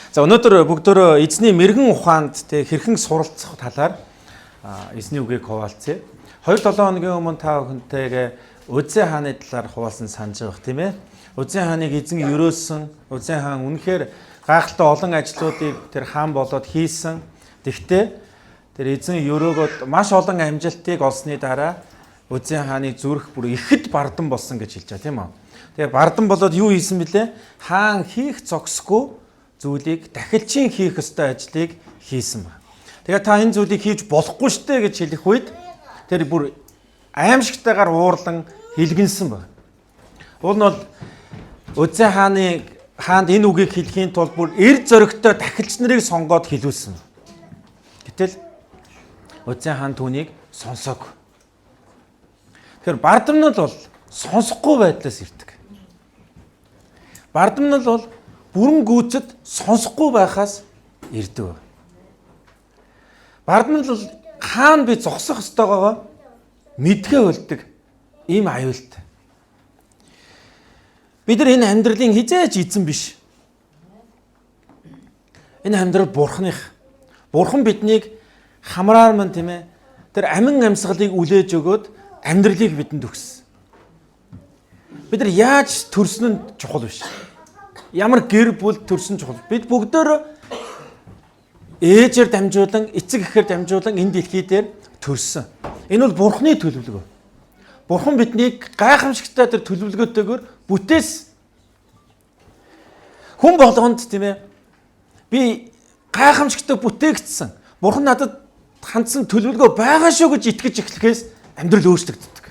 За өнөөдөр бүгдөө эзний мэрэгэн ухаанд хэрхэн суралцах талаар эзний үгийг хуваалцъя. 2-7 хоногийн өмнө та бүхэнтэйгээ Үзэн хааны талаар хуваалсан санаж байгаа тийм ээ. Үзэн хааныг эзэн өрөөсөн, Үзэн хаан үнэхээр гайхалтай олон ажлуудыг тэр хаан болоод хийсэн. Тэгтээ тэр эзэн өрөөгөөд маш олон амжилтыг олсны дараа Үзэн хааны зүрх бүр ихэд бардан болсон гэж хэлж байгаа тийм үү. Тэгээ бардан болоод юу хийсэн бэлээ? Хаан хийх зогсгүй зүйлийг дахилчийн хийх ёстой ажлыг хийсэн байна. Тэгээ та энэ зүйлийг хийж болохгүй штэ гэж хэлэх үед тэр бүр аимшигтайгаар уурлан хэлгэнсэн байна. Уул нь бол Үзэн хаанд энэ үгийг хэлхийн тулд бүр эр зоригтой дахилч нарыг сонгоод хэлүүлсэн. Гэтэл Үзэн хаан түүнийг сонсоогүй. Тэгэхээр бардамнал бол сонсохгүй байдлаас ирдэг. Бардамнал бол бүрэн гүйцэд сонсохгүй байхаас ирдэг. Бардамнал бол хаана би зогсох ёстойгоо мэдгээ болдог ийм аюултай. Бид нар энэ амьдралын хизээж эзэн биш. Энэ амьдрал бурхных. Бурхан биднийг хамраар мань тийм ээ. Тэр амин амьсгалыг үлээж өгөөд амьдралыг бидэнд өгсөн. Бид нар яаж төрсөн нь чухал биш. Ямар гэр бүл төрсөн чухал. Бид бүгдөө ээжээр дамжуулан, эцэг эхээр дамжуулан энэ дэлхий дээр төрсөн. Энэ бол Бурханы төлөвлөгөө. Бурхан биднийг гайхамшигтай тэр төлөвлөгөөтэйгээр бүтээсэн. Хүн болгонд тийм ээ. Би гайхамшигтай бүтээгдсэн. Бурхан надад хандсан төлөвлөгөө байгаа шүү гэж итгэж эхлэхээс амьдрал өөрчлөгддөг.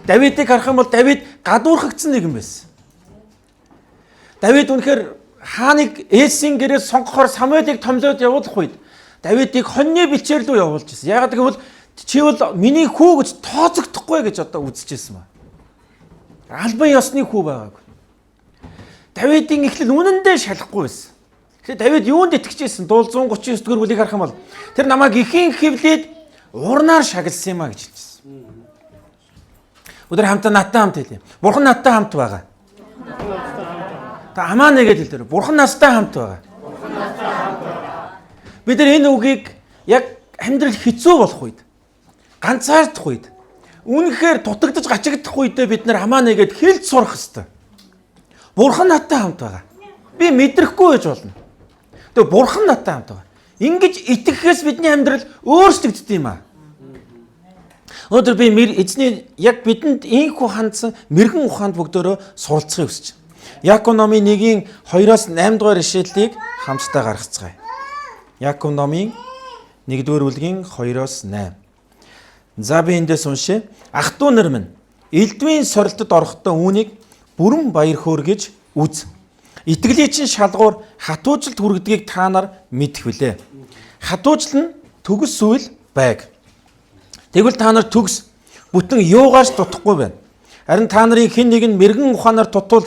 Давидыг харах юм бол Давид гадуурхагдсан нэгэн байсан. Давид үнэхээр хааныг Ээсийн гэрээс сонгохоор Самуэлийг томлоод явуулах үед Давидыг хоньны бэлчээр рүү явуулж ирсэн. Яагаад гэвэл чи бол миний хүү гэж тооцогдохгүй гэж одоо үзчихсэн ба. Албан ёсны хүү байгаагүй. Давидын эхлэл үнэндээ шалахгүй байсан. Тэгэхээр Давид юунд итгэжсэн? Дуул 139 дугаар бүлийг харах юм бол тэр намайг ихийн хөвлөд урнаар шагналсан юм а гэж хэлжсэн. Өдөр хамтаа надтай хамт хэлээ. Бурхан надтай хамт байгаа. Та амаа нэгэд хэлдэг. Бурхан настай хамт байгаа. Бид нар энэ үгийг яг амьдрал хэцүү болох үед, ганцаардах үед, үнэхээр дутагдж гачигдах үедээ бид нар амаа нэгэд хэлж сурах ёстой. Бурхан надтай хамт байгаа. Би мэдрэхгүй байж болно. Тэгээ Бурхан надтай хамт байгаа. Ингэж итгэхээс бидний амьдрал өөрчлөгддөг юм аа. Өнөөдөр би эзний яг бидэнд ийхүү хандсан мэрэгэн ухаанд бүгдөө суралцахыг хүсэж байна. Яков номын 1-ийн 2-8 дугаар ишлэлийг хамтдаа гаргацгаая. Яков номын 1-р бүлгийн 2-8. За би эндээс уншъя. Ах トゥ нар минь элдвийн сорилтод орохдоо үүнийг бүрэн баяр хөөргөж үз. Итгэлийн чинь шалгуур хатуужилт хүргэдгийг та нар мэдэх билээ. Хатуужил нь төгс зүйл байг. Тэгвэл та нар төгс бүтэн юугаас дутахгүй байна. Харин та нарын хэн нэг нь мэрэгэн ухаанаар тутвал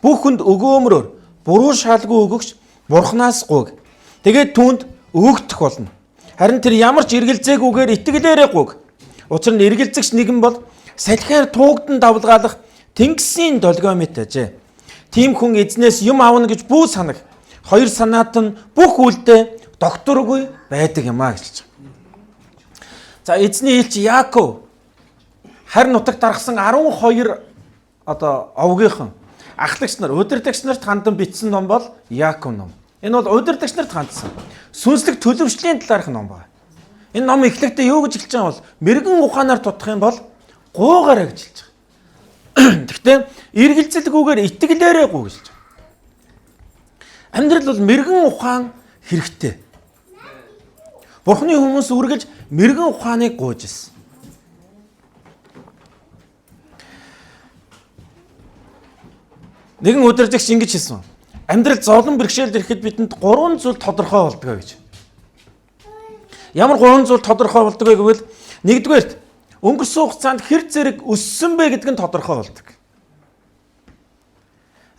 бүх хүнд өгөөмрөөр буруу шалгүй өгөгч Бурханаас гуйг. Тэгээд түүнд өгөгдөх болно. Харин тэр ямар ч эргэлзээгүйгээр итгэлээрээ гуйг. Учир нь эргэлзэгч нэгэн бол салхиар туугдан давлгаалах тэнгисийн долгио мэт ажээ. Тийм хүн эзнээс юм авна гэж бүү санаг. Хоёр санаат нь бүх үлдээ докторгүй байдаг юм а гэж. За эзний элч Яаков харь нутагт дарахсан 12 овгийнхан ахлагч нар, удирдагч нарт хандан бичсэн ном бол Яаков ном. Энэ бол удирдагч нарт хандсан сүнслэг төлөвшлийн талаарх ном байна. Энэ ном эхлэхдээ юу гэж хэлж байгаа бол мэрэгэн ухаанаар тутах юм бол гуугаараа гэж хэлж байгаа. Гэхдээ эргэлзэлгүйгээр итгэлээрээ гуй гэж хэлж байгаа. Амьдрал бол мэрэгэн ухаан хэрэгтэй. Бурхны хүмүүс үргэлж мэрэгэн ухааныг гуйж ирсэн. Нэгэн удирдагч ингэж хэлсэн. Амьдрал зовлон бэрхшээлд ирэхэд бидэнд 3 зүйл тодорхой болдгоо гэж. Ямар 3 зүйл тодорхой болдгоо гэвэл нэгдүгээрт өнгөрсөн хугацаанд хэр зэрэг өссөн бэ гэдэг нь тодорхой болдог.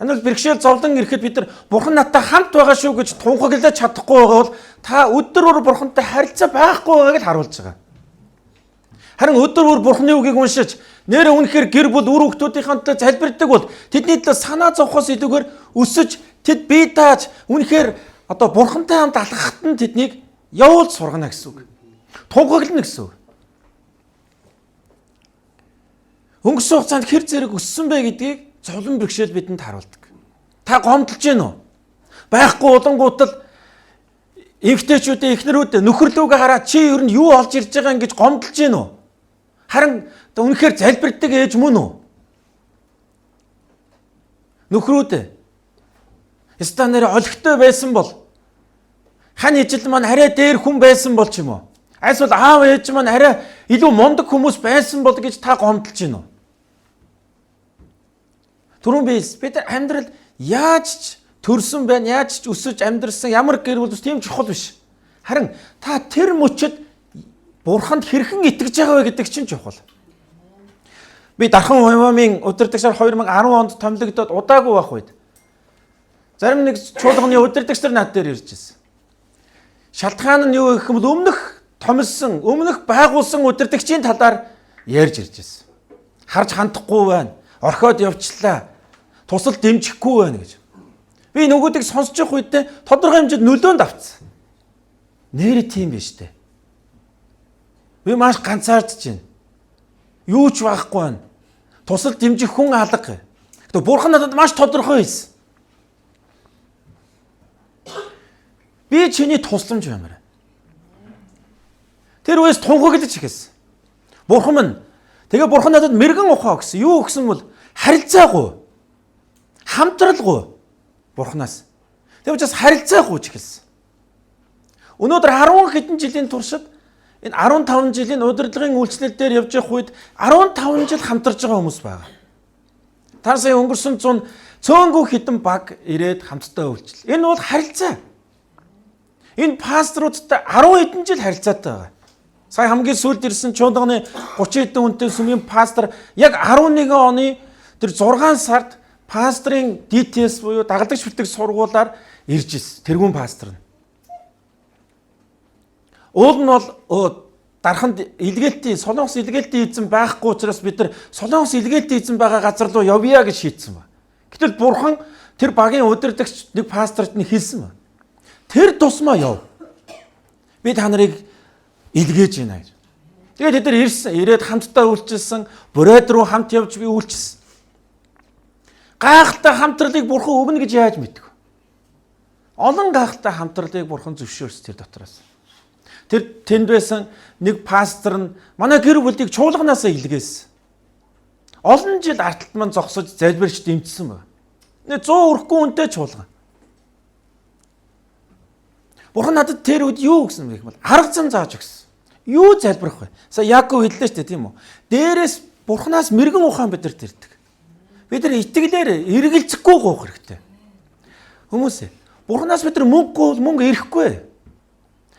Энэ бол бэрхшээл зовлон ирэхэд бид нар Бурхан надтай хамт байгаа шүү гэж тунхаглаж чадахгүй байгаа бол та өдөр бүр Бурхантай харилцаа байхгүй байгааг л харуулж байгаа. Харин өдөр бүр Бурханы үгийг уншиж нэрээ үнэхээр гэр бүл үр хүүхдүүдийнхэнтэй залбирдаг бол тэдний төлөө санаа зовхоос илүүгээр өсөж тэд бие дааж үнэхээр одоо Бурхантай хамт алхахад нь тэднийг явуулж сургана гэсэн үг. Тунхаглана гэсэн үг. Өнгөрсөн хугацаанд хэр зэрэг өссөн бэ гэдгийг цовлон бэрхшээл бидэнд харуулдаг. Та гомдолж гин үү? Байхгүй улангуутал эмгтээчүүдээ эхнэрүүд нөхөрлөөгээ хараад чи ер нь юу олж ирж байгаа ингэж гомдолж гин үү? Харин үнэхээр залбирдаг ээж мөн үү? Нөхрүүд станаар олигтой байсан бол хань ижил маань арай дээр хүн байсан бол ч юм уу? Эсвэл аав ээж маань арай илүү мундаг хүмүүс байсан бол гэж та гомдолж гин үү? Түрүүн бид амьдрал яаж ч төрсөн байна, яаж ч өсөж амьдрсан ямар гэр бүл тийм чухал биш. Харин та тэр мөчөд Бурханд хэрхэн итгэж байгаа вэ гэдэг чинь чухал. Би Дархан Хувимын удирдагчаар 2010 онд томилогдоод удаагүй байх үед зарим нэг чуулганы удирдагч нар над дээр ирж ирсэн. Шалтгаан нь юу гэх юм бол өмнөх байгуулсан удирдагчийн талаар ярьж ирж ирсэн. Харж хандахгүй байна. Орхиод явчлаа. Тусал дэмжихгүй байна гэж. Би нөгөөдийг сонсож явах үедээ тодорхой хэмжээнд нөлөөнд авцсан. Нэрээ тийм биш үү? Би маш ганцаардж байна. Юу ч байхгүй байна. Тусал дэмжих хүн алга. Гэтэ Бурхан надад маш тодорхой хэлсэн. Би чиний тусламж баймаар. Тэр үеэс тунхаглаж ихсэн. Бурхан минь тэгээ Бурхан надад мэрэгэн ухаа өгсөн. Юу өгсөн бол харилцаагүй. Хамтралгүй Бурханаас. Тэр учраас харилцаагүй ч гэсэн. Өнөөдөр 10 хэдэн жилийн туршид энэ 15 жилийн удирдлагын үйлчлэл дээр явж явах үед 15 жил хамтарж байгаа хүмүүс байгаа. Та сая өнгөрсөн 100 цөөнгөө хідэн баг ирээд хамтдаа үйлчлэл. Энэ бол харилцаа. Энэ пасторуудтай 10 хэдэн жил харилцаатай байгаа. Сая хамгийн сүүлд ирсэн чуулганы 30 хэдэн хүнтэй сүмийн пастор яг 11 оны тэр 6 сард пастрын DTS буюу дагалдагч бэлтгэх сургуулаар ирж ирсэн. Тэргүүн пастор нь. Уул нь бол дарханд илгээлтийн Солонгос илгээлтийн эзэн байхгүй учраас бид нар Солонгос илгээлтийн эзэн байгаа газар руу явъя гэж шийдсэн ба. Гэтэл Бурхан тэр багийн удирдагч нэг пасторт нь хэлсэн ба. Тэр тусмаа яв. Би та нарыг илгээж байна гэж. Тэгээд тэд нар ирсэн. Ирээд хамтдаа үйлчилсэн. Бурайд руу хамт явж би үйлчилсэн. Гайхалтай хамтралыг Бурхан өгнө гэж яаж мэдв? Олон гайхалтай хамтралыг Бурхан зөвшөөрсөн тэр дотроос. Тэр тэнд байсан нэг пастор нь манай гэр бүлийг чуулганаасаа илгээсэн. Олон жил арталт маань зогсож залбирч дэмжсэн байна. 100 өрөхгүй үнэтэй чуулган. Бурхан надад тэр үед юу гэсэн бэ гэвэл арга зам зааж өгсөн. Юу залбирах вэ? Сая Яаков хэллээ шүү дээ, тийм үү? Дээрээс Бурханаас мэрэгэн ухаан бидэрт ирдэг. Бид нар итгэлээр эргэлзэхгүй гоох хэрэгтэй. Хүмүүсээ Бурханаас бид нар мөнгө ирэхгүй.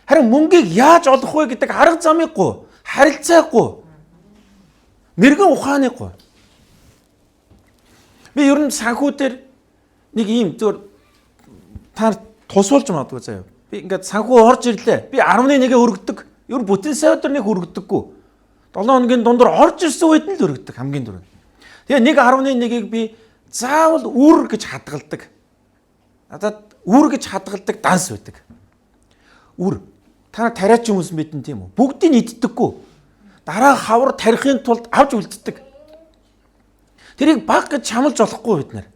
Харин мөнгийг яаж олох вэ гэдэг арга замыггүй, харилцаагүй, мэрэгэн ухааныгүй. Би ер нь санхүүдээр нэг ийм зөв та тусуулж магадгүй заяа. Би ингээд санхүү орж ирлээ. Би 11-ийг өргөдөг. Ер нь бүтэн сая өдөр нэг өргөдөггүй. 7 хоногийн дундор орж ирсэн үед нь л өргөдөг хамгийн дөрөв. Тэгээ нэг 11-ийг би заавал үр гэж хадгалдаг. Надад үр гэж хадгалдаг данс байдаг. Үр. Та тариач хүмүүс мэдэн тийм үү? Бүгдийг иддэггүй. Дараа хавар тарихын тулд авч үлддэг. Тэрийг баг гэж чамлж болохгүй бид нар.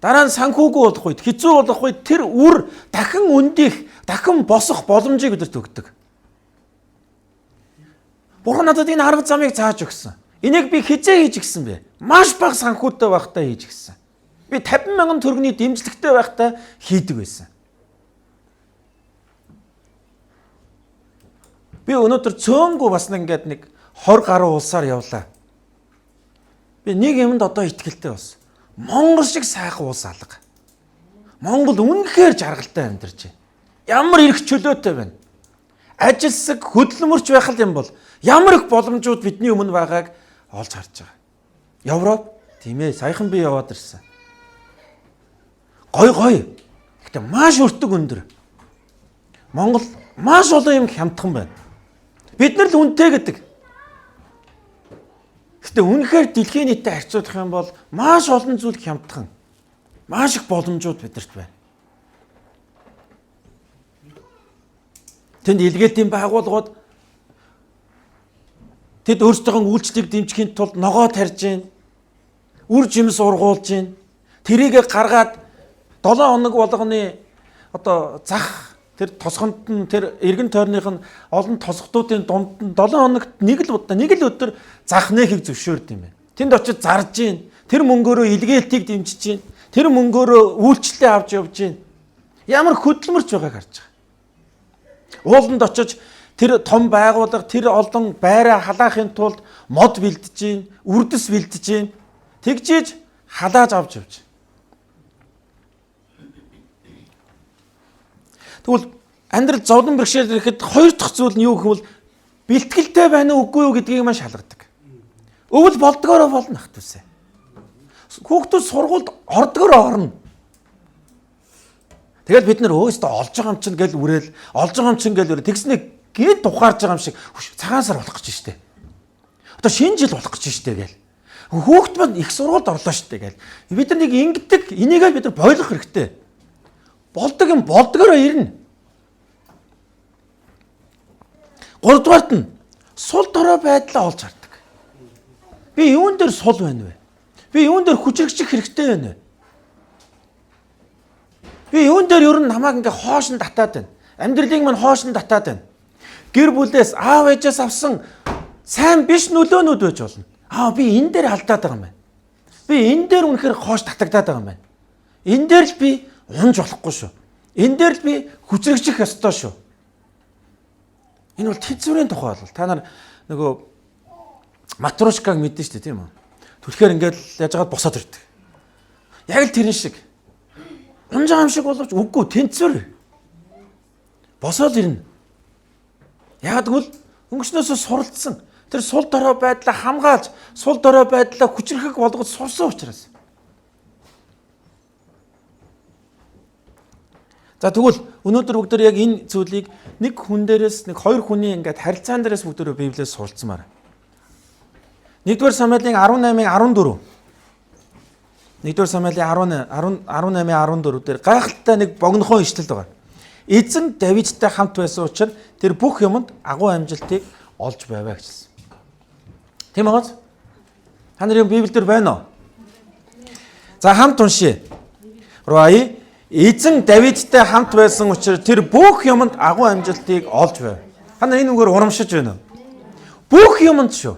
Дараа нь санхүүгүй болох үед, хэцүү болох үед тэр үр дахин өндих, дахин босох боломжийг өдөрт өгдөг. Бурхан надад энэ арга замыг зааж өгсөн. Энийг би хизээ хийж гисэн бэ? Маш бага санхүүтэй байхдаа хийж гисэн. Би 50 мянган төгрөгийн дэмжлэгтэй байхдаа хийдэг байсан. Би өнөөдөр цөөнгөө бас ингээд нэг 20 гаруй улсаар явлаа. Би нэг юмд одоо итгэлтэй болсон. Монгол шиг сайхан улс алга. Монгол үнэхээр жаргалтай амьдарч байна. Ямар их чөлөөтэй байна. Ажилсаг хөдөлмөрч байх юм бол ямар их боломжууд бидний өмнө байгааг олж харж байгаа. Европ тийм ээ, саяхан би яваад ирсэн. Гой. Гэтэ маш өртөг өндөр. Монгол маш олон юм хямдхан байна. Бид нар л үнэтэй гэдэг. Гэтэ үнэхээр дэлхийн нийтэд харьцуулах юм бол маш олон зүйл хямдхан. Маш их боломжууд бидэрт байна. Тэнд илгээлийн байгууллагууд тэд өөрсдөө үйлчлэлийг дэмжихийн тулд ногоо тарьж гин, үр жимс ургуулж гин. Тэрийг гаргаад 7 хоног болгоны одоо зах тэр тосгонд нь тэр эргэн тойрных нь олон тосгодуудын дунд нь 7 хоногт нэг л өдөр зах нээхийг зөвшөөрд юм байна. Тэнд очиж зарж гин. Тэр мөнгөөрөө илгээлтийг дэмжиж гин. Тэр мөнгөөрөө үйлчлэлээ авч явж гин. Ямар хөдөлмөрч байгааг харж байгаа. Ууланд очиж тэр том байгууллага тэр олон байраа халаахын тулд мод бэлдэж гин, үрдэс бэлдэж гин. Тэгжиж халааж авч явж. Тэгвэл амьдрал зовлон бэрхшээл ирэхэд хоёр дахь зүйл нь юу гэвэл бэлтгэлтэй байна уу үгүй юу гэдгийг маш шалгадаг. Өвөл болдгоороо болно ах түсэ. Хүүхдүүд сургуульд ордгоороо орно. Тэгэл бид нар өөстөө олж байгаа юм чинь гэл үрээл, олж байгаа юм чинь гэл үрээл тэгснэ гээд тухаарж байгаа юм шиг цагаан сар болох гэж штэ. Одоо шинэ жил болох гэж штэ гэл. Хүүхд маань их сургуульд орлоо штэ гэл. Бид нар нэг ингэдэг, энийгээ бид нар бойлох хэрэгтэй. Болдог юм болдгоороо ирнэ. Гуравдугаарт нь сул дорой байдлаа олж хардаг. Би юун дээр сул байна вэ? Би юун дээр хүчрэгчих хэрэгтэй байна вэ? Би юун дээр ер нь намайг ингээ хоошин татаад байна. Амьдралыг мань хоошин татаад байна. Гэр бүлээс аав ээжээс авсан сайн биш нөлөөнүүд байж болно. Би энэ дээр алдаад байгаа юм байна. Би энэ дээр үнэхээр хоош татагдаад байгаа юм байна. Энэ дээр л би унж болохгүй шүү. Энэ дээр л би хүчрэгчих ёстой шүү. Энэ бол тэнцвэрийн тухай бол та нар нөгөө матрушкаг мэдэн шүү дээ тийм үү? Түлхээр ингээд яаж байгаад босоод ирдэг. Яг л тэрэн шиг. Унж байгаа юм шиг боловч үгүй тэнцвэр. Босоод ирнэ. Яг тэгвэл өнгөчнөөсөө суралцсан. Тэр сул дорой байдлаа хамгаалж, сул дорой байдлаа хүчрэхэг болгож сурсан учраас. За тэгвэл өнөөдөр бүгд яг энэ зүйлийг нэг хүн дээрээс нэг хоёр хүний ингээд харилцаан дээрээс бүгд Библиэс суралцмаар. 1-р Самуэлийн 18:14. 1-р Самуэлийн 18:14 дээр гайхалтай нэг богинохон ишлэл байгаа. Эзэн Давидтай хамт байсан учраас тэр бүх юмд агуу амжилтыг олж байваа гэсэн. Тийм үү? Та нарын Библиэлд байна уу? За хамт уншъя. Руаи эзэн Давидтай хамт байсан учраас тэр бүх юмд агуу амжилтыг олж байв. Та нар энэ үгээр урамшиж байна уу? Бүх юмд шүү.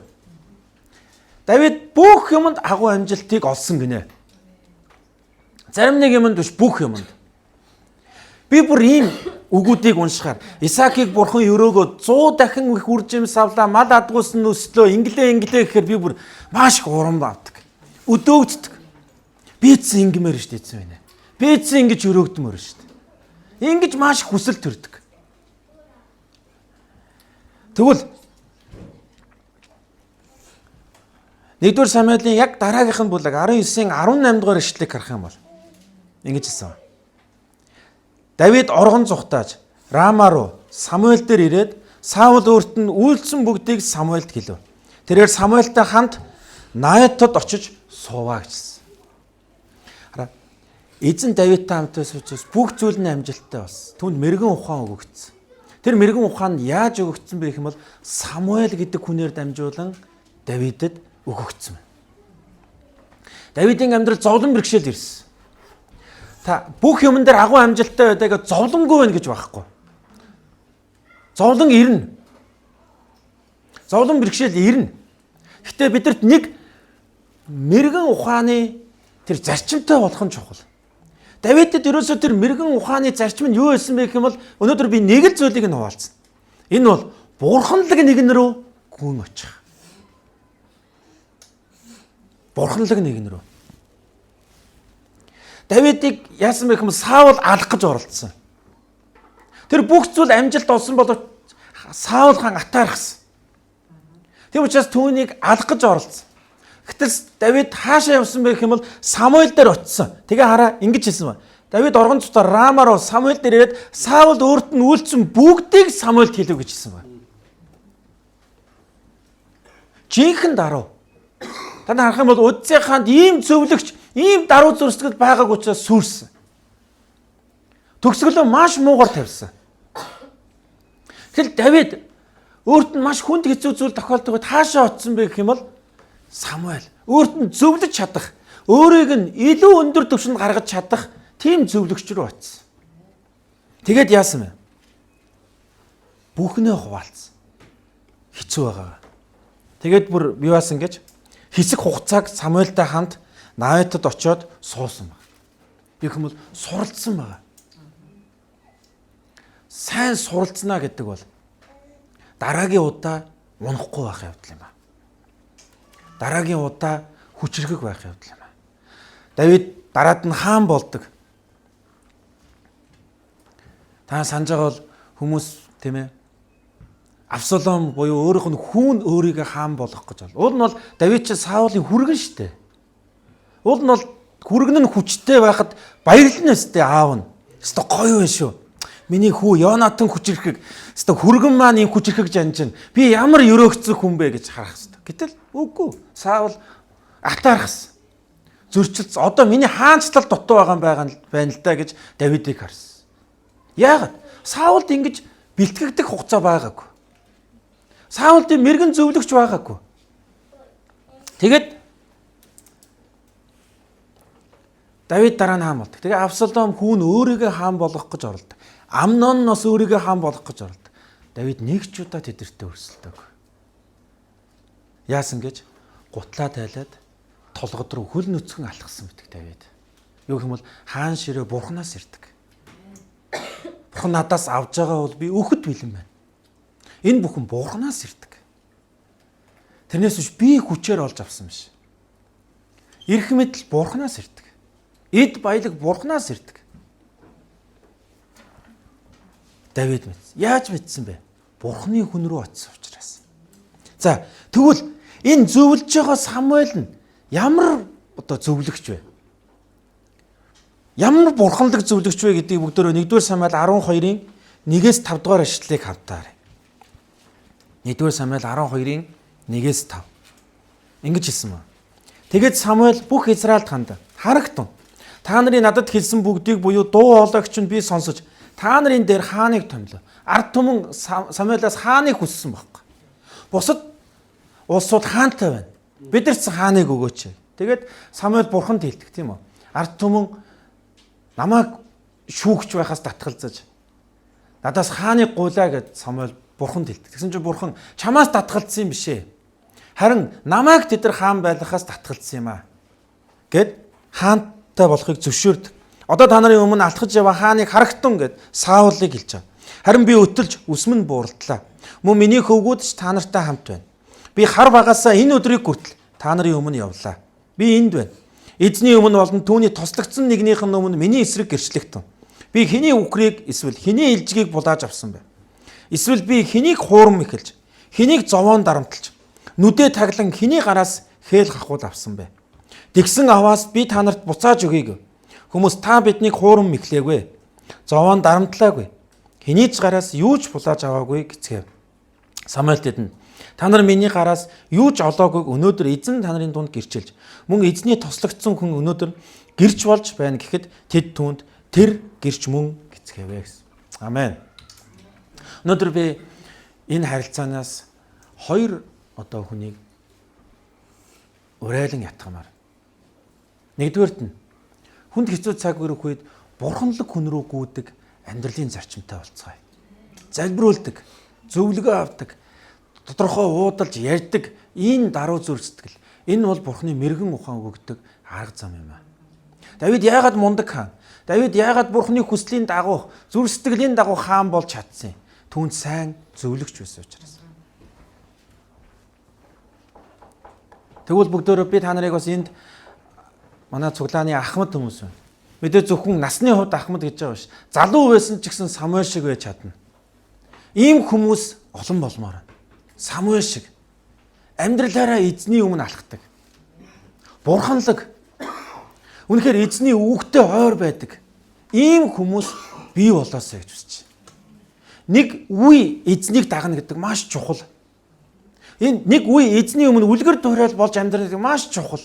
Давид бүх юмд агуу амжилтыг олсон гинэ. Зарим нэг юмд биш бүх юмд. Би бүр ийм үгүүдийг уншихаар Исаакийг бурхан өрөөгөө 100 дахин их үржимс авлаа, мал адгуус нь өслөө, инглээ гэхээр би бүр маш их урам авдаг. Өдөөгддөг. Би эцэн ингэмээр шүү дээ эцэн байна. Би эцэн ингэж өрөөгдмөр шүү дээ. Ингэж маш их хүсэл төрдөг. Тэгвэл 1-р Самуэлийн яг дараагийнх нь бүлэг 19-ийн 18 дугаар ишлэлийг харах юм бол ингэж хэлсэн. Давид оргон зүхтааж Рама руу Самуэль дээр ирээд Саул өөрт нь үйлдсэн бүгдийг Самуэльд хэлв. Тэрээр Самуэльтай хамт Наятод очиж суваа гэжсэн. Хараа. Эзэн Давидтай хамт байсан учраас бүх зүйл нь амжилттай болсон. Түүнд мэрэгэн ухаан өгөгдсөн. Тэр мэрэгэн ухаан нь яаж өгөгдсөн бэ гэх юм бол Самуэль гэдэг хүнээр дамжуулан Давидэд өгөгдсөн. Давидын амьдрал зовлон бэрхшээл ирсэн. Та бүх юмн дээр агуу амжилттай байдаг зовлонгүй байна гэж байхгүй. Зовлон ирнэ. Зовлон бэрхшээл ирнэ. Гэтэ бидэрт нэг мэрэгэн ухааны тэр зарчимтай болох нь чухал. Давидэд ерөөсөө тэр мэрэгэн ухааны зарчим нь юу байсан бэ гэх юм бол өнөөдөр би нэг л зүйлийг нь хуваалцсан. Энэ бол бурханлаг нэгэн рүү гүн очих. Бурханлаг нэгэн рүү. Давидыг яасан бэ гэвэл Саул алах гэж оролдсон. Тэр бүх зүйл амжилт олсон боловч Саул хаан атаархсан. Тийм учраас түүнийг алах гэж оролдсон. Гэтэл Давид хаашаа явсан бэ гэх юм бол Самуэль дээр очисон. Тэгээ хараа ингэж хэлсэн ба. Давид оргон цутаар Рама руу Самуэль дээр ирээд Саул өөрт нь үйлцсэн бүгдийг Самуэльд хэлв гэж хэлсэн ба. Жинхэнэ даруй. Та нар харах юм бол Удзын хаанд ийм зөвлөгч, ийм даруй зурсгал байгааг учраас сүрсэн. Төгсгөлөө маш муугар тавьсан. Тэгэл Давид өөрт нь маш хүнд хэцүү зүйл тохиолдогод хаашаа очсон бэ гэх юм бол Самуэль өөрт нь зөвлөж чадах, өөрийг нь илүү өндөр түвшинд гаргаж чадах тийм зөвлөгч рүү очсон. Тэгээд яасан бэ? Бүхнээ хуваалцсан. Хэцүү байгаа. Тэгээд бүр юу яасан гэж хэсэг хугацааг Самуэльтай хамт Навайтад очиод суусан баг. Би хүмүүс суралцсан байгаа. Сайн суралцнаа гэдэг бол дараагийн удаа унахгүй байх явдал юм ба. Дараагийн удаа хүчрхэг байх явдал юм ба. Давид дараад нь хаан болдог. Та санаж байгаа бол хүмүүс тийм ээ Авсалом буюу өөрийнх нь хүүн өөрийгөө хаан болгох гэж бол. Уул нь бол Давид ч Саулын хүргэн штэ. Уул нь бол хүргэн нь хүчтэй байхад баярлна өстэй аав нь. Өстой гоё вэ шүү. Миний хүү Йонатан хүчрэхэг өстой хүргэн маань ийм хүчрэхэг жанжин. Би ямар өрөөгцсөн хүн бэ гэж харах хэвээр. Гэтэл үгүй. Саул атаархсан. Зөрчилц одоо миний хаанчлал дутуу байгаа юм байна л да гэж Давидыг харсан. Яагаад? Саулд ингэж бэлтгэгдэх хугацаа байгаагүй. Саулд мэрэгэн зөвлөгч байгаагүй. Тэгээд Давид дараа нь хаан болдог. Тэгээ Авсалом хүүн өөрийгөө хаан болгох гэж оролдог. Амнон нас өөрийгөө хаан болгох гэж оролдог. Давид нэг ч удаа тэдэртээ өрсөлдөг. Яасан гэж гутлаа тайлаад толгод руу хөл нүцгэн алхсан мэт Давид. Юу гэх юм бол хаан ширээ бурхнаас ирдэг. Бурхан надаас авж байгаа бол би өөхөд бэлэн байна. Энэ бүхэн бурхнаас ирдэг. Тэрнээс биш би хүчээр олж авсан биш. Ирэх мэдл бурхнаас ирдэг. Эд баялаг бурхнаас ирдэг. Давид мэдсэн. Яаж мэдсэн бэ? Бурхны хүн рүү очсон учраас. За, тэгвэл энэ зөвлөж байгаа Самуэль нь ямар зөвлөгч вэ? Ямар бурханлаг зөвлөгч вэ гэдгийг бүгдөө 1-р Самуэль 12-ийн 1-ээс 5 дугаар ишлэлийг хамтаарай. 1-р Самуэль 12-ийн 1-ээс 5. Ингэж хэлсэн ба. Тэгээд Самуэль бүх Израильд хандаа. Харагтун. Та нарын надад хэлсэн бүгдийг буюу дуу хоолойгч нь би сонсож та нарын дээр хааныг томлоо. Ард түмэн Самуэлаас хааныг хүссэн байхгүй. Бусад улсууд хаантай байна. Бидэрч хааныг өгөөч. Тэгээд Самуэль бурханд хэлдэг тийм үү? Ард түмэн намайг шүүгч байхаас татгалзаж надаас хааныг гуйлаа гэд Самуэль бурханд хэлдэг. Тэгсэн чинь бурхан чамаас татгалзсан юм биш ээ. Харин намайг тэд нар хаан байлгахаас татгалзсан юм аа. Гэд хаантай болохыг зөвшөөрдөг. Одоо та нарын өмнө алхаж яваа хааныг харагтун гэд Саулыг хэлж байгаа. Харин би өтөлж үсмэн буурдлаа. Мөн миний хөвгүүд ч та нартай хамт байна. Би хар багаасаа энэ өдрийг хүртэл та нарын өмнө явлаа. Би энд байна. Эзний өмнө болон түүний тослогдсон нэгнийх нь өмнө миний эсрэг гэрчлэгтэн. Би хэний үхрийг эсвэл хэний илжгийг булааж авсан бэ? Эсвэл би хэнийг хуурам ихэлж, хэнийг зовоон дарамтлж, нүдээ таглан хэний гараас хээл хахуул авсан бэ? Тэгсэн аваас би та нарт буцааж өгье. Хүмүүс та биднийг хуурам ихлээгүй. Зовоон дарамтлаагүй. Хэний ч гараас юу ч булааж аваагүй гэцгээв. Самуэль тэдэнд та нар миний гараас юу ч олоогүйг өнөөдөр эзэн та нарын дунд гэрчилж мөн эзний тослогдсон хүн өнөөдөр гэрч болж байна гэхэд тэд түүнд тэр гэрч мөн гэцгээвэ гэсэн. Амен. Өнөөдөр би энэ харилцаанаас хоёр хүнийг урайлан ятгамаар. Нэгдүгээрт нь хүнд хэцүү цаг үрэх үед бурханлаг хүн рүү гүйдэг амьдралын зарчимтай болцгоё. Залбируулдаг, зөвлөгөө авдаг, тодорхой уудалж ярьдаг энэ даруй зүрх сэтгэл. Энэ бол бурхны мэрэгэн ухаан өгдөг арга зам юм аа. Давид яагаад мундаг хаан? Давид яагаад бурхны хүслийн дагуу, зүрх сэтгэлийн дагуу хаан болж чадсан? Түүнд сайн зөвлөгч байсан учраас. Тэгвэл бүгдөө би та нарыг бас энд манай цуглааны ахмад хүмүүс байна. Мэдээ зөвхөн насны хувьд ахмад гэж байгаа биш. Залуу байсан ч гэсэн Самуэль шиг байж чадна. Ийм хүмүүс олон болмоор байна. Самуэль шиг амьдралаараа эзний өмнө алхдаг. Бурханлаг. Үнэхээр эзний үгтэй ойр байдаг. Ийм хүмүүс бий болоосэй гэж хүсэж байна. Нэг үе эзнийг дагна гэдэг маш чухал. Энэ нэг үе эзний өмнө үлгэр дуурай болж амьдрах гэдэг маш чухал.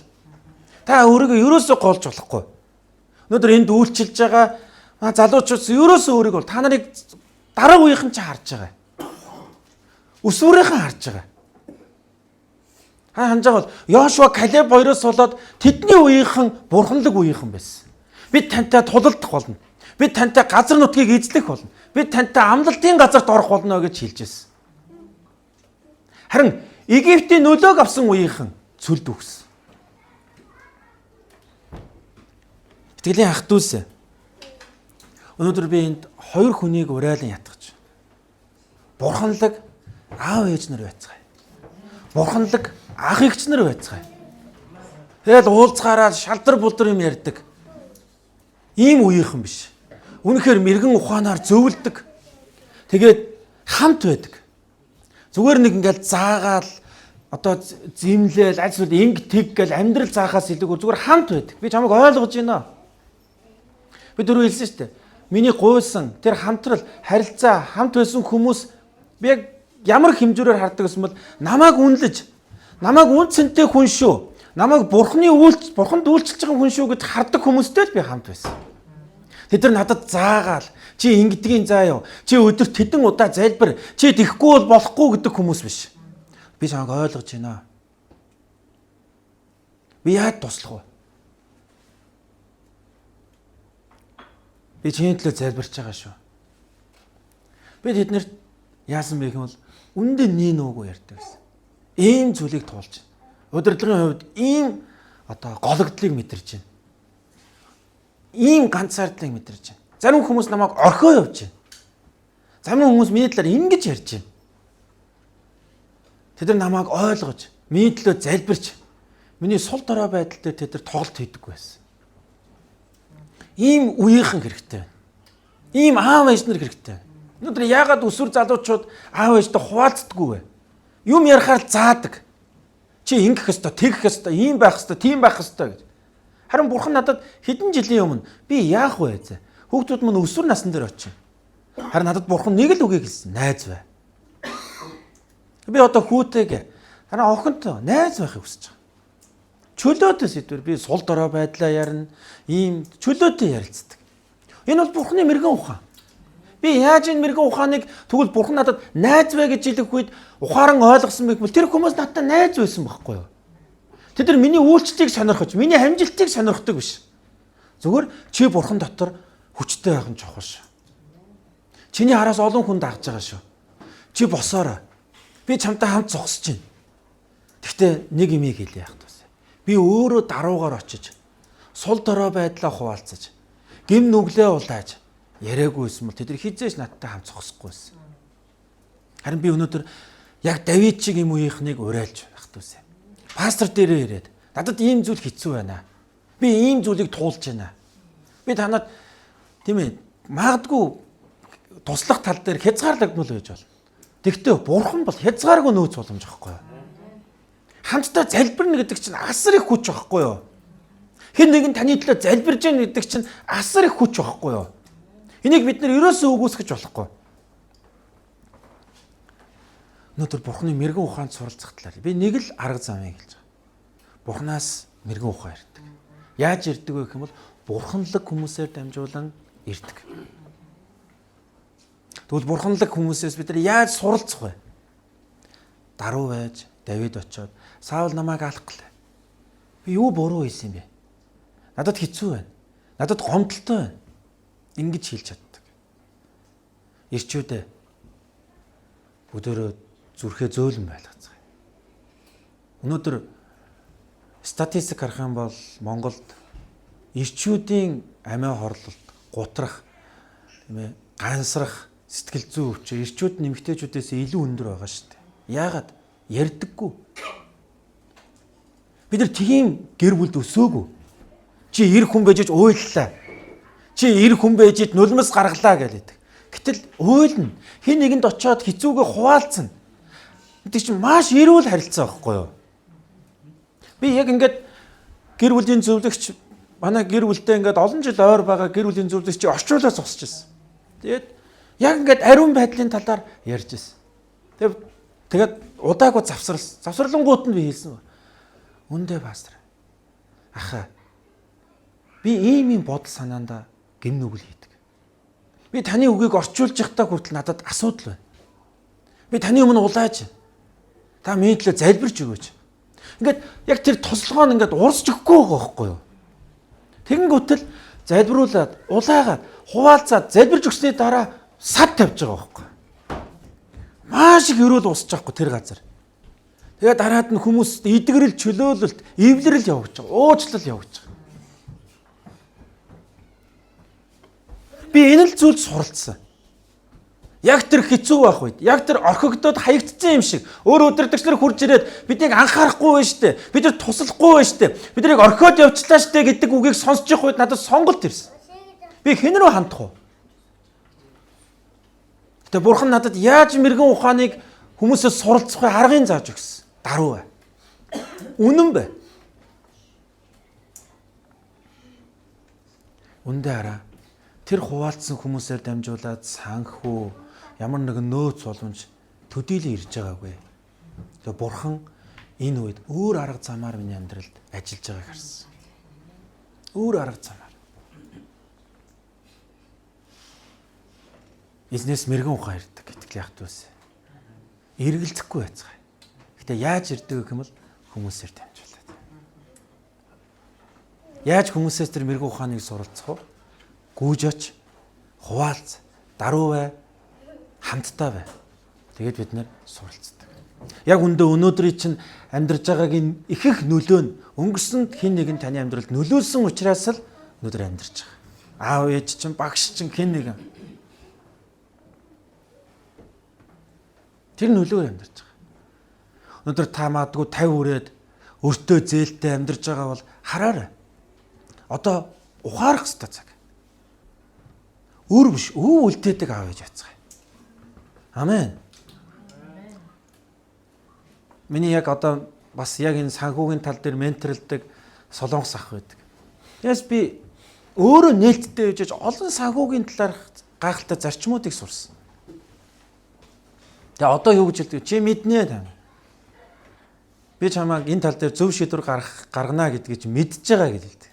Та өөрийгөө ерөөсөө голж болохгүй. Өнөөдөр энд үйлчилж байгаа залуучууд ерөөсөө өөрийгөө та нарыг дараа үеийнхэн ч харж байгаа. Өсвөрийнхээ харж байгаа. Ханж байгаа бол Йошуа Калеб хоёроос болоод тэдний үеийнхэн бурханлаг үеийнхэн байсан. Бид тантай тулалдах болно. Бид тантай газар нутгийг эзлэх болно. Бид тантай амлалтын газарт орох болно гэж хэлж байсан. Харин Египтийн нөлөөг авсан үеийнхэн цөлд үхсэн. Итгэлийн ах дүүс. Өнөөдөр би энд хоёр хүнийг урайлан ятгах. Бурханлаг аав ээж нар байцгаая. Бурханлаг ах эгч нар байцгаая. Тэгэл уулзгаараа шалдар булдар юм ярьдаг. Ийм үеийнхэн биш. Үнэхээр мэрэгэн ухаанаар зөвлөдөг. Тэгээд хамт байдаг. Зүгээр нэг ингээл заагаал одоо зэмлээл аль эсвэл инг тэг гэл амьдрал заахаас илүүгээр зүгээр хамт байдаг. Би чамайг ойлгож байна. Би дөрөв хэлсэн шүү дээ. Миний гуйсан тэр хамтрал харилцаа хамт байсан хүмүүс би яг ямар хэмжүүрээр хардаг гэсэн бол намайг үнэлж, намайг үнцэнтэй хүн шүү. Намайг бурханд үйлчилж байгаа хүн шүү гэж хардаг хүмүүстэй л би хамт байсан. Тэд нар надад заагаал чи ингэдгийн заа юу. Чи өдөрт хэдэн удаа залбир. Чи тэхгүй бол болохгүй гэдэг хүмүүс биш. Би чамайг ойлгож байна. Би яаж туслах вэ? Би чиний төлөө залбирч байгаа шүү. Би тэднэрт яасан бэ гэвэл үндэ нин уугүй ярьдаг байсан. Ийм зүйлийг туулж байна. Удирдлагын хувьд ийм одоо гологдлыг мэдэрч байна. Ийм ганцаардлыг мэдэрч байна. Зарим хүмүүс намайг орхио явж байна. Зарим хүмүүс миний талаар ингэж ярьж байна. Тэд нар намайг ойлгож, миний төлөө залбирч, миний сул дорой байдал дээр тэд нар тоглолт хийдэг байсан. Ийм үеийнхэн хэрэгтэй байна. Ийм аав ээж нар хэрэгтэй байна. Өнөөдөр яагаад өсвөр залуучууд аав ээжтэй хуваалцдаггүй вэ? Юм ярихаар заадаг. Чи ингэх ёстой, тэгэх ёстой, ийм байх ёстой, тийм байх ёстой гэж. Харин бурхан надад хэдэн жилийн өмнө би яах вэ зэ? Хүүхдүүд мань өсвөр насны дээр очив. Харин надад бурхан нэг л үгийг хэлсэн. Найз бай. Би одоо хүүтэйг харин охинтой найз байхыг хүсэж байгаа. Чөлөөтэй сэдвэр би сул дорой байдлаа ярина. Ийм чөлөөтэй ярилцдаг. Энэ бол бурханы мэрэгэн ухаан. Би яаж энэ мэрэгэн ухааныг тэгвэл бурхан надад найз бай гэж хэлэх үед ухаан ойлгосон бэ гэвэл тэр хүмүүс надад найз байсан байхгүй юу? Тэд нар миний үйлчлэлийг сонирхож, миний хамжилтыг сонирхдаг биш. Зүгээр чи бурхан дотор хүчтэй байх нь чухал шүү. Чиний араас олон хүн дагж байгаа шүү. Чи босоорой. Би чамтай хамт зогсож байна. Гэхдээ нэг юмыг хэлье яах вэ? Би өөрөө даруугаар очиж, сул дорой байдлаа хуваалцаж, гим нүглээ улааж яриагүйсэн бол тэд хизээш надтай хамт зогсохгүйсэн. Харин би өнөөдөр яг Давид шиг юм үеийнхнийг урайлж байх тусаа. Пастор дээрээ ирээд надад ийм зүйл хэцүү байна. Би ийм зүйлийг туулж байна. Би танад тийм ээ магадгүй туслах тал дээр хязгаарлагдмал байж болно. Тэгвэл бурхан бол хязгааргүй нөөц боломж واخгүй юу? Хамтдаа залбирна гэдэг чинь асар их хүч واخгүй юу? Хэн нэгэн таны төлөө залбирж яах гэдэг чинь асар их хүч واخгүй юу? Энийг бид нэр ерөөсөө үгүйсгэж болохгүй. Өнөөдөр бурханы мэрэгэн ухаанд суралцах талаар би нэг л арга замыг хэлж байгаа. Бурханаас мэрэгэн ухаан ирдэг. Яаж ирдэг вэ гэх юм бол бурханлаг хүмүүсээр дамжуулан ирдэг. Тэгвэл бурханлаг хүмүүсээс бид нар яаж суралцах вэ? Даруу байж Давид очоод Саул намайг алах гэлээ. Би юу буруу хийсэн юм бэ? Надад хэцүү байна. Надад гомдолтой байна. Ингэж хэлж чаддаг. Ирчүүдээ өдөрөө зүрхээ зөөлөн байлгацгаая. Өнөөдөр статистик харах юм бол Монголд ирчүүдийн амиа хорлолт, гутрах, тийм ээ, гансрах, сэтгэл зүйн өвчөө ирчүүд нэмэгтэйчүүдээс илүү өндөр байгаа шүү дээ. Яагаад? Ярддаггүй. Бид нар тийм гэр бүлд өсөөгүй. Чи эр хүн байж уйллаа. Чи эр хүн байж нулимс гаргалаа гэдэг. Гэтэл уйлна. Хин нэгэнд очиод хэцүүгээ хуваалцсан. Энд чинь маш эрүүл харилцаа байхгүй юу? Би яг ингээд гэр бүлийн зөвлөгч манай гэр бүлтэй ингээд олон жил ойр байгаа гэр бүлийн зөвлөгч чи орчуулаад зогсож байсан. Тэгээд яг ингээд ариун байдлын талаар ярьж байсан. Тэгээд удаагүй завсралангууд нь би хэлсэн. Үндэ пастор. Аха. Би ийм бодол санаандаа гин нүгэл хийдэг. Би таны үгийг орчуулж явахдаа хүртэл надад асуудал байна. Би таны өмнө улааж. Та миний төлөө залбирч өгөөч. Ингээд яг тэр тослогоо нь ингээд урсч өгөхгүй байгаа байхгүй юу? Тэгэнгүүтэл залбируулаад, улаагаад, хуваалцаад залбирч өгсөний дараа сад тавьж байгаа байхгүй юу? Маш их өрөөл усч байхгүй тэр газар. Тэгээд дараад нь хүмүүс идэгрэл, чөлөөлөлт, эвлэрэл явуулж байгаа. Уучлал явуулж байгаа. Би энэ л зүйлд суралцсан. Яг тэр хэцүү байх үед, яг тэр орхигдоод хаягдсан юм шиг өөр өдөртөгч нар хурж ирээд биднийг анхаарахгүй байж штэ. Бид нар туслахгүй байж штэ. Биднийг орхиод явчлаа штэ гэдэг үгийг сонсож явах үед надад сонголт ирсэн. Би хэн рүү хандах вэ? Тэгээ бурхан надад яаж мэрэгэн ухааныг хүмүүсээс суралцах аргыг зааж өгсөн. Даруй бай. Үнэн бай. Үндэ хараа. Тэр хуваалцсан хүмүүсээр дамжуулаад санхүү ямар нэгэн нөөц боломж төдийлөн ирж байгаагүй. Тэгээ бурхан энэ үед өөр арга замаар миний амьдралд ажиллаж байгааг харсан. Өөр арга замаар. Эзнээс мэрэгэн ухаан ирдэг гэдэг яг түйс. Эргэлзэхгүй байцгаая. Гэтэ яаж ирдэг гэх юм бол хүмүүсээр дамжуулаад. Яаж хүмүүсээс тэр мэрэгэн ухааныг суралцах вэ? Гүйж оч, хуваалц, даруй бай, хамтдаа бай. Тэгээд бид нэр суралцдаг. Яг үндэ өнөөдрийн чинь амьдарч байгаагийн ихэнх нөлөө нь өнгөрсөн хэн нэгэн таны амьдралд нөлөөлсөн учраас л өнөөдөр амьдарч байгаа. Аав ээж чинь, багш чинь хэн нэгэн тэр нөлөөр амьдарч байгаа. Өнөөдөр та магадгүй 50 хүрээд өртөө зээлтэй амьдарч байгаа бол хараарай. Одоо ухаарах ёстой цаг. Өөр биш, өв үлдээдэг аав ээж байцгаая. Амен. Миний яг одоо бас яг энэ санхүүгийн тал дээр менторлдог солонгос ах байдаг. Яс би өөрөө нээлттэй байж олон санхүүгийн талаар гайхалтай зарчмуудыг сурсан. Тэгээ одоо юу гэж хэлдэг? Чи мэднэ тань. Би чамайг энэ тал дээр зөв шийдвэр гаргана гэдгийг чи мэдж байгаа гэж хэлдэг.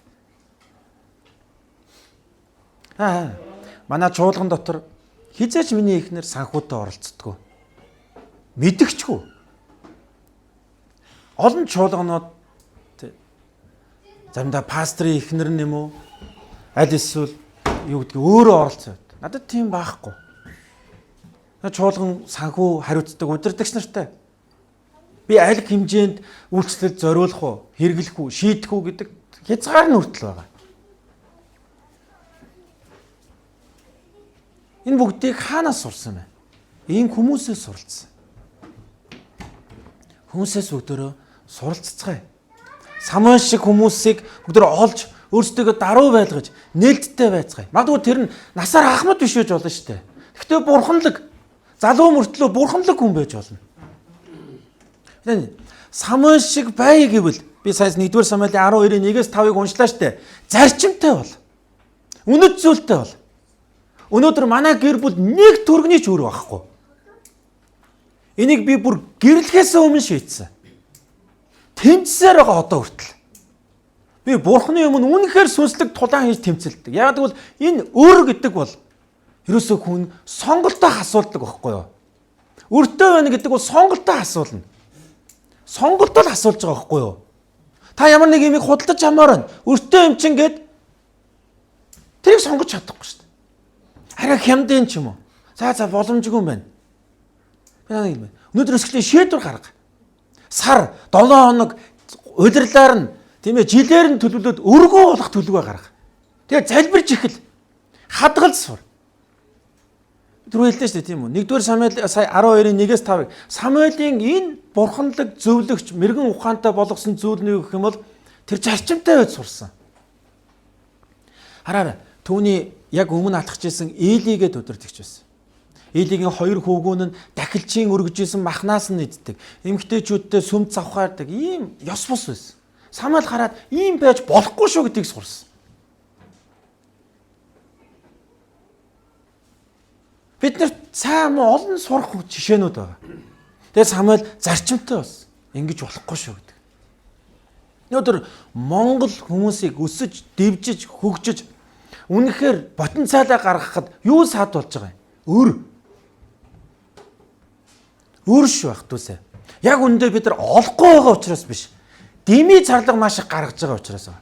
Манай чуулган дотор хизээч миний ихнэр санхүүтэй оролцдоггүй. Мэдгчгүй. Олон чуулганууд заримдаа пастрын ихнэр нэм үү? Аль эсвэл юу гэдгийг өөрөө оролцоод. Надад тийм байхгүй. Чуулган санхүү хариуцдаг удирдагч нартай. Би аль хэмжээнд үйлчлэл зориулах уу, хэрэглэх үү, шийдэх үү гэдэг хязгаар нь хүртэл байгаа. Энэ бүгдийг хаанаас сурсан бэ? Ийм хүмүүсээс суралцсан. Хүмүүсээс өдөрөө суралццгаая. Самуэль шиг хүмүүсийг өдөрөө олж өөрсдөө даруй байлгаж, нээлттэй байцгаая. Магадгүй тэр нь насаар ахмад биш байж болно шүү дээ. Гэхдээ бурханлаг, залуу мөртлөө бурханлаг хүн байж болно. Самуэль шиг бай гэвэл би сая 1-р Самуэлийн 12:1-5-ыг уншлаа шүү дээ. Зарчимтай бол. Үнэт зүйлтэй бол. Өнөөдөр манай гэр бүл нэг төргний ч өөр байхгүй. Энийг би бүр гэрлэхээс өмнө шийдсэн. Тэмцсээр байгаа одоо хүртэл. Би бурхны өмнө үнэхээр сүнслэг тулаан хийж тэмцэлдэг. Яг гэвэл энэ өөр гэдэг бол ерөөсөө хүн сонголтоо асуулдаг байхгүй юу? Өртөө байна гэдэг бол сонголтоо асуулна. Сонголтоо л асуулж байгаа байхгүй юу? Та ямар нэг юмыг худалдаж амаар байна. Өртөө юм чин гээд тэрийг сонгож чадахгүй шүү дээ. Хараа хямдын ч юм уу. За боломжгүй юм байна. Өнөөдөр өсгөлийн шийдвэр гарга. Сар 7 хоног удирлаар нь тийм ээ жилээр нь төлөвлөд өргөө болох төлөвөө гарга. Тэгээ залбирч ихэл хадгалж сур. Түрүү хэлдэ шүү дээ тийм үү. 1-р Самуэль сая 12:1-5-ыг Самуэлийн энэ бурханлаг зөвлөгч мэрэгэн ухаантай болгосон зүйл нь юу гэх юм бол тэр зарчимтай байж сурсан. Хараарай. Түүний яг өмнө алхаж исэн Элигээд удирдахч байсан. Элигийн 2 хүүгүүн нь дахилчийн өргөж исэн махнаас нь иддэг. Эмэгтэйчүүдтэй сүмд завхаардаг. Ийм ёс бус байсан. Самуэль хараад ийм байж болохгүй шүү гэдгийг сурсан. Бид нарт сайн олон сурах жишээнүүд байгаа. Тэгээ Самуэль зарчимтай болсон. Ингэж болохгүй шүү гэдэг. Өнөөдөр Монгол хүмүүсийг өсөж, дэвжиж, хөгжиж үнэхээр потенциалаа гаргахад юу саад болж байгаа юм? Өөрш байх дүүсэ. Яг үндэ бид нар олохгүй байгаа учраас биш. Дими царлага маш их гаргаж байгаа учраас байна.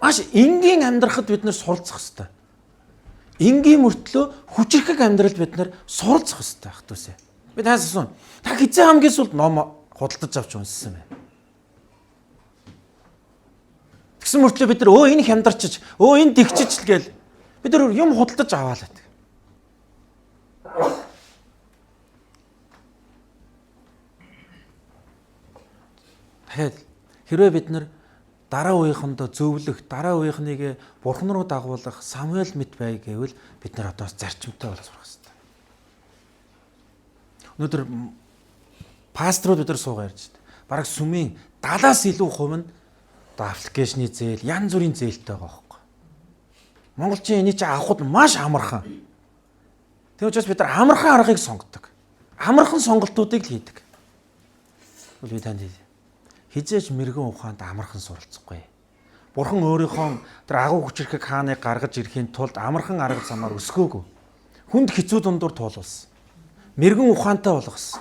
Маш энгийн амьдрахад бид нар суралцах хэрэгтэй. Энгийн мөртлөө хүчрхэг амьдралд бид нар суралцах хэрэгтэй байх дүүсэ. Би танаас асууна. Та хизээ хамгийн сүүлд ном худалдаж авч унссан бэ? Тэгсэн мөртлөө бид нар энэ хямдарчиж, энэ дэгчиж л гээл бид нар юм худалдаж аваалаа. Тэгэхээр хэрвээ бид нар дараа үеийнхэндөө зөвлөх, дараа үеийнхнийг бурхан руу дагуулах Самуэль мэт бай гэвэл бид нар одоос зарчимтай болж сурах хэрэгтэй. Өнөөдөр пасторууд бид нар суугаа ярьж байна. Бараг сүмийн 70-аас илүү хувь нь одоо аппликейшны зээл, янз бүрийн зээлтэй байгаа байхгүй. Монголчин энийг чи авахд маш амархан. Тэгм учраас бид нар амархан аргыг сонгодог. Амархан сонголтуудыг л хийдэг. Тэгвэл би танд хизээж мэрэгэн ухаанд амархан суралцахгүй. Бурхан өөрийнхөө тэр агуу хүчрхэг хааныг гаргаж ирэхийн тулд амархан арга замаар өсгөөгүй. Хүнд хэцүү дундуур туулсан. Мэрэгэн ухаантай болгосон.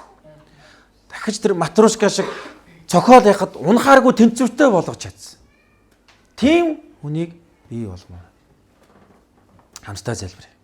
Дахиж тэр матрушка шиг цохол яхад унахааргүй тэнцвэртэй болгож чадсан. Тийм хүнийг бий болгоно. Хамтдаа залбирая.